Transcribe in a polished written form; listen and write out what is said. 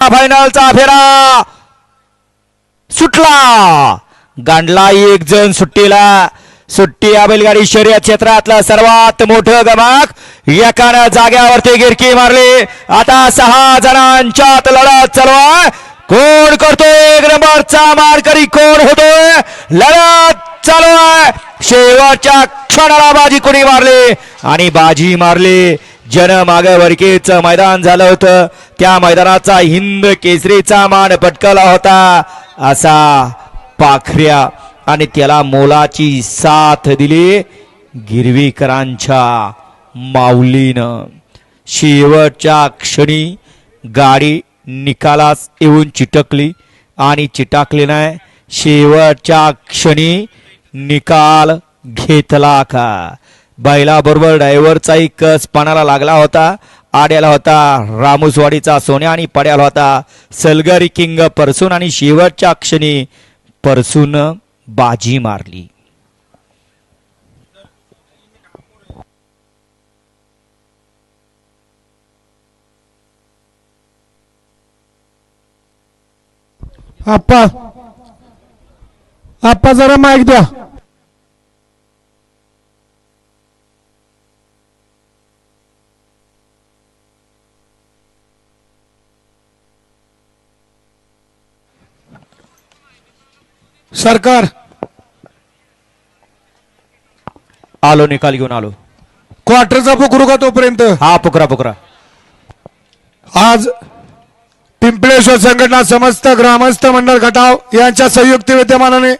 फायनलचा फेरा सुटला. गांडला एक जण सुट्टीला. सुट्टी या बैलगाडी शर्यत क्षेत्रातलं सर्वात मोठं गमाक. एकानं जाग्यावरती गिरकी मारली. आता 6 जणांच्यात लढत चालू आहे. कोण करतोय एक नंबरचा मारकरी, कोण होतोय. लढत चालू आहे. शेवटच्या क्षणाला बाजी कोणी मारली आणि बाजी मारली जन मागे वरकेचं मैदान झालं होतं. त्या मैदानाचा हिंद केसरीचा मान पटकवला होता असा पाखऱ्या आणि त्याला मोलाची साथ दिली गिरवीकरांच्या माऊलीनं. शेवटच्या क्षणी गाडी निकालास येऊन चिटकली आणि चिटकली नाही. शेवटच्या क्षणी निकाल घेतला का. बैलाबरोबर ड्रायव्हरचाही कस पाण्याला लागला होता. आड्याला होता रामुसवाडीचा सोन्या आणि पड्याला होता सलगरी किंग परसून आणि शेवटच्या क्षणी परसून बाजी मारली. आप्पा आप्पा जरा माईक द्या. सरकार आलो निकाल घेऊन आलो. क्वार्टरचा पुकरू का तोपर्यंत. हा पुकरा पुकरा. आज पिंपळेश्वर संघटना समस्त ग्रामस्थ मंडळ खटाव यांच्या संयुक्त विद्यमानाने